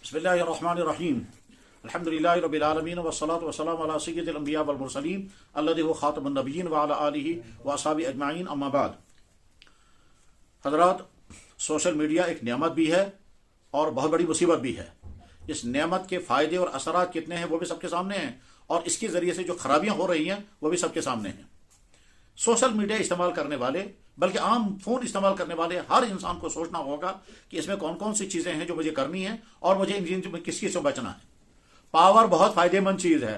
बिस्मिल्लाहिर्रहमानिर्रहीम अल्हम्दुलिल्लाहि रब्बिल आलमीन वस्सलातु वस्सलामु अला सय्यिदिल अंबिया वल मुरसलीन अल्लज़ी हुवा खातमुन नबिय्यीन व अला आलिहि व अस्हाबिहि अजमाइन अम्मा बाद। हज़रात, सोशल मीडिया एक नेमत भी है और बहुत बड़ी मुसीबत भी है। इस नेमत के फ़ायदे और असरात कितने हैं वो भी सबके सामने हैं, और इसके ज़रिए से जो खराबियाँ हो रही हैं वो भी सबके सामने हैं। सोशल मीडिया इस्तेमाल करने वाले, बल्कि आम फ़ोन इस्तेमाल करने वाले हर इंसान को सोचना होगा कि इसमें कौन कौन सी चीज़ें हैं जो मुझे करनी है और मुझे इन चीज़ों में किस चीज़ से बचना है। पावर बहुत फ़ायदेमंद चीज़ है।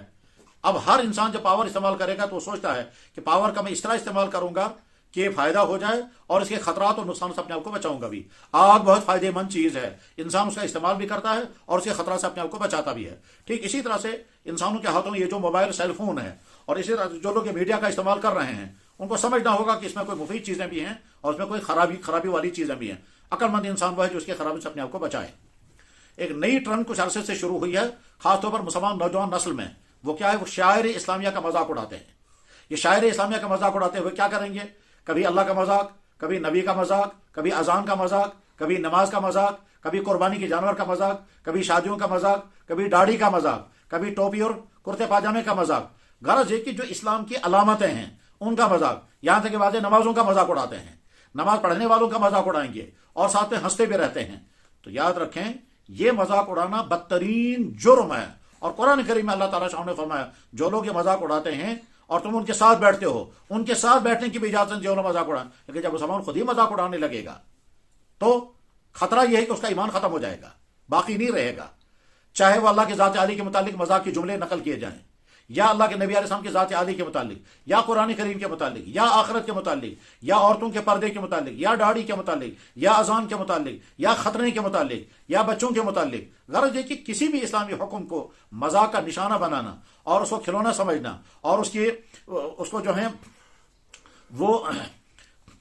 अब हर इंसान जब पावर इस्तेमाल करेगा तो सोचता है कि पावर का मैं इस तरह इस्तेमाल करूंगा कि फ़ायदा हो जाए और इसके खतरात और नुकसान से अपने आप को बचाऊंगा भी। आग बहुत फ़ायदेमंद चीज़ है, इंसान उसका इस्तेमाल भी करता है और उसके खतरा से अपने आप को बचाता भी है। ठीक इसी तरह से इंसानों के हाथों में ये जो मोबाइल सेल फोन है और इसी तरह जो लोग ये मीडिया का इस्तेमाल कर रहे हैं उनको समझना होगा कि इसमें कोई मुफीद चीज़ें भी हैं और इसमें कोई खराबी वाली चीज़ें भी हैं। अक्लमंद इंसान वो है जो उसके खराबी से अपने आप को बचाए। एक नई ट्रेंड कुछ अरसे से शुरू हुई है, खासतौर पर मुसलमान नौजवान नस्ल में। वो क्या है, वो शायर इस्लामिया का मजाक उड़ाते हैं। ये शायर इस्लामिया का मजाक उड़ाते हुए क्या करेंगे, कभी अल्लाह का मजाक, कभी नबी का मजाक, कभी अजान का मजाक, कभी नमाज का मजाक, कभी कुर्बानी के जानवर का मजाक, कभी शादियों का मजाक, कभी दाढ़ी का मजाक, कभी टोपी और कुर्ते पाजामे का मजाक। गरज है कि जो इस्लाम की अलामतें हैं उनका मजाक, यहां तक कि बातें नमाजों का मजाक उड़ाते हैं, नमाज पढ़ने वालों का मजाक उड़ाएंगे और साथ में हंसते भी रहते हैं। तो याद रखें, ये मजाक उड़ाना बदतरीन जुर्म है। और कुरान करीम में अल्लाह ताला शाह ने फरमाया, जो लोग ये मजाक उड़ाते हैं और तुम उनके साथ बैठते हो, उनके साथ बैठने की भी इजाजत जो लोग मजाक उड़ाएं, लेकिन जब मुसलमान खुद ही मजाक उड़ाने लगेगा तो खतरा यह है कि उसका ईमान खत्म हो जाएगा, बाकी नहीं रहेगा। चाहे वह अल्लाह के ज़ात आली के मुतालिक मजाक के जुमले नकल किए जाएं, या अल्लाह के नबी अलैहिस्सलाम के ज़ात आली के मुतालिक, या कुरान करीम के मुतालिक, या आखिरत के मुतालिक, या औरतों के पर्दे के मुतालिक, या दाढ़ी के मुतालिक, या अजान के मुतालिक, या खतरे के मुतालिक, या बच्चों के मुतालिक। गरज है कि किसी भी इस्लामी हुक्म को मजाक का निशाना बनाना और उसको खिलौना समझना और उसको जो है वो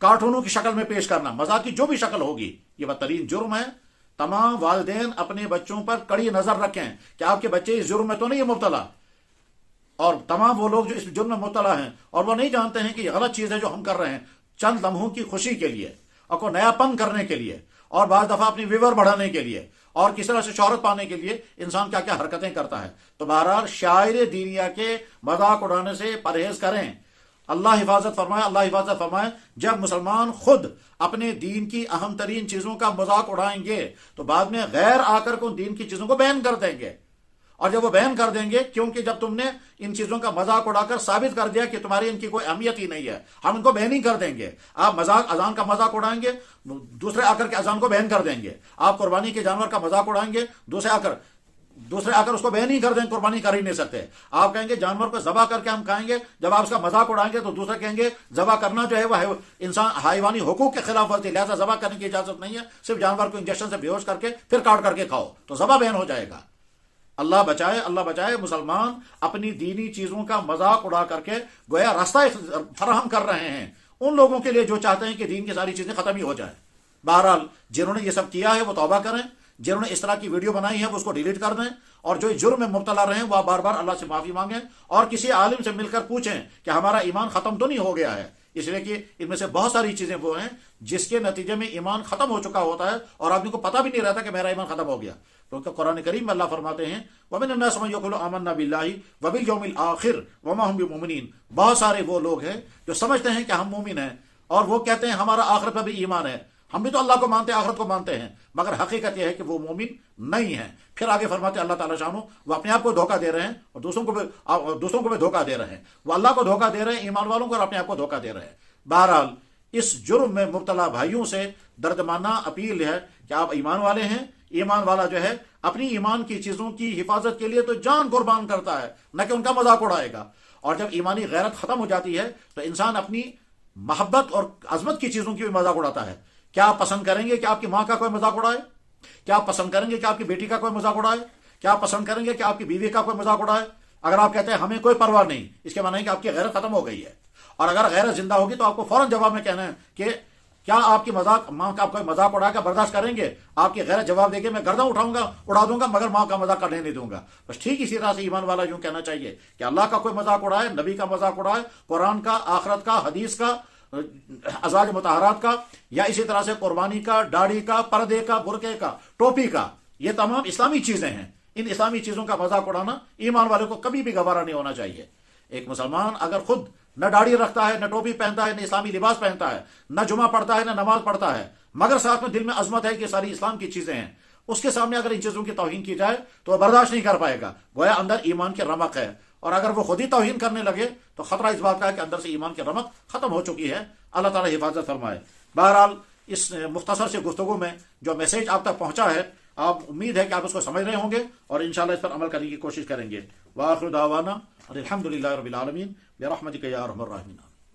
कार्टूनों की शक्ल में पेश करना, मजाक की जो भी शक्ल होगी, ये बदतरीन जुर्म है। तमाम वालिदैन अपने बच्चों पर कड़ी नजर रखें कि आपके बच्चे इस जुर्म में तो नहीं है मुब्तला। और तमाम वो लोग जो इस जुर्म में मुब्तला हैं और वो नहीं जानते हैं कि ये गलत चीज़ है जो हम कर रहे हैं, चंद लम्हों की खुशी के लिए और को नयापन करने के लिए और बाज़ दफ़ा अपनी विवर बढ़ाने के लिए और किस तरह से शोहरत पाने के लिए इंसान क्या क्या हरकतें करता है। तो बहरहाल शायर दीनिया के मजाक उड़ाने से परहेज करें। अल्लाह हिफाजत फरमाए, अल्लाह हिफाजत फरमाए। जब मुसलमान खुद अपने दीन की अहम तरीन चीज़ों का मजाक उड़ाएंगे तो बाद में गैर आकर को दीन की चीज़ों को बैन कर देंगे। और जब वो बैन कर देंगे, क्योंकि जब तुमने इन चीजों का मजाक उड़ाकर साबित कर दिया कि तुम्हारी इनकी कोई अहमियत ही नहीं है, हम इनको बैन ही कर देंगे। आप अजान का मजाक उड़ाएंगे, दूसरे आकर के अजान को बैन कर देंगे। आप कुर्बानी के जानवर का मजाक उड़ाएंगे, दूसरे आकर उसको बैन ही कर देंगे, कुर्बानी कर ही नहीं सकते। आप कहेंगे जानवर को जबा करके हम खाएंगे, जब आप उसका मजाक उड़ाएंगे तो दूसरे कहेंगे जबा करना जो है वह इंसान हाईवानी हुकूक के खिलाफ वर्जी, लिहाजा जबा करने की इजाजत नहीं है। सिर्फ जानवर को इंजेक्शन से बेहोश करके फिर काट करके खाओ तो जबा बैन हो जाएगा। अल्लाह बचाए, अल्लाह बचाए। मुसलमान अपनी दीनी चीजों का मजाक उड़ा करके गोया रास्ता फराहम कर रहे हैं उन लोगों के लिए जो चाहते हैं कि दीन की सारी चीजें खत्म ही हो जाए। बहरहाल जिन्होंने ये सब किया है वो तौबा करें, जिन्होंने इस तरह की वीडियो बनाई है वो उसको डिलीट कर दें, और जो जुर्म में मुब्तला रहे वह बार बार अल्लाह से माफी मांगें और किसी आलिम से मिलकर पूछें कि हमारा ईमान खत्म तो नहीं हो गया है। इसलिए कि इनमें से बहुत सारी चीजें वो हैं जिसके नतीजे में ईमान खत्म हो चुका होता है और आदमी को पता भी नहीं रहता कि मेरा ईमान खत्म हो गया। क्योंकि कुरान करीम में अल्लाह फरमाते हैं, वमिन नास मन यक़ूलु आमन्ना बिल्लाहि व बिल यौमिल आखिर वमा हुम बिमुमिनीन। बहुत सारे वो लोग हैं जो समझते हैं कि हम मोमिन हैं और वो कहते हैं हमारा आखिरत पर भी ईमान है, हम भी तो अल्लाह को मानते हैं, आखिरत को मानते हैं, मगर हकीकत यह है कि वो मोमिन नहीं है। फिर आगे फरमाते अल्लाह ताला शानो, वो अपने आप को धोखा दे रहे हैं और दूसरों को भी धोखा दे रहे हैं। वो अल्लाह को धोखा दे रहे हैं, ईमान वालों को, और अपने आप को धोखा दे रहे हैं। बहरहाल इस जुर्म में मुब्तला भाइयों से दर्दमाना अपील है कि आप ईमान वाले हैं। ईमान वाला जो है अपनी ईमान की चीजों की हिफाजत के लिए तो जान कुर्बान करता है, न कि उनका मजाक उड़ाएगा। और जब ईमानी गैरत खत्म हो जाती है तो इंसान अपनी मोहब्बत और अजमत की चीजों की भी मजाक उड़ाता है। क्या आप पसंद करेंगे कि आपकी माँ का कोई मजाक उड़ाए? क्या आप पसंद करेंगे कि आपकी बेटी का कोई मजाक उड़ाए? क्या आप पसंद करेंगे कि आपकी बीवी का कोई मजाक उड़ाए? अगर आप कहते हैं हमें कोई परवाह नहीं, इसके माने कि आपकी गैरत खत्म हो गई है। और अगर गैरत जिंदा होगी तो आपको फौरन जवाब में कहना है कि क्या आपकी माँ का कोई मजाक उड़ाकर बर्दाश्त करेंगे? आपकी गैरत जवाब देके मैं गर्दन उड़ा दूंगा मगर माँ का मजाक करने नहीं दूंगा। बस ठीक इसी तरह से ईमान वाला यूं कहना चाहिए कि अल्लाह का कोई मजाक उड़ाए, नबी का मजाक उड़ाए, कुरान का, आखिरत का, हदीस का, अज़वाज मुतहरात का, या इसी तरह से कुर्बानी का, दाढ़ी का, पर्दे का, बुरके का, टोपी का, یہ تمام اسلامی چیزیں ہیں. ان اسلامی چیزوں کا مذاق اڑانا ایمان والے کو کبھی بھی گوارا نہیں ہونا چاہیے. ایک مسلمان اگر خود نہ داڑھی رکھتا ہے، نہ ٹوپی پہنتا ہے، نہ اسلامی لباس پہنتا ہے، نہ جمعہ پڑھتا ہے، نہ نماز پڑھتا ہے، مگر ساتھ میں دل میں عظمت ہے کہ ساری اسلام کی چیزیں ہیں، اس کے سامنے اگر ان چیزوں کی توہین کی جائے تو وہ برداشت نہیں کر پائے گا. گویا اندر ایمان کی رمق ہے، اور اگر وہ خود ہی توہین کرنے لگے تو خطرہ اس بات کا ہے کہ اندر سے ایمان کی رمق ختم ہو چکی ہے. اللہ تعالی حفاظت فرمائے. بہرحال اس مختصر سے گفتگو میں جو میسیج آپ تک پہنچا ہے، آپ امید ہے کہ آپ اس کو سمجھ رہے ہوں گے اور انشاءاللہ اس پر عمل کرنے کی کوشش کریں گے. وآخر دعوانا الحمدللہ رب العالمین برحمتک یا ارحم الراحمین.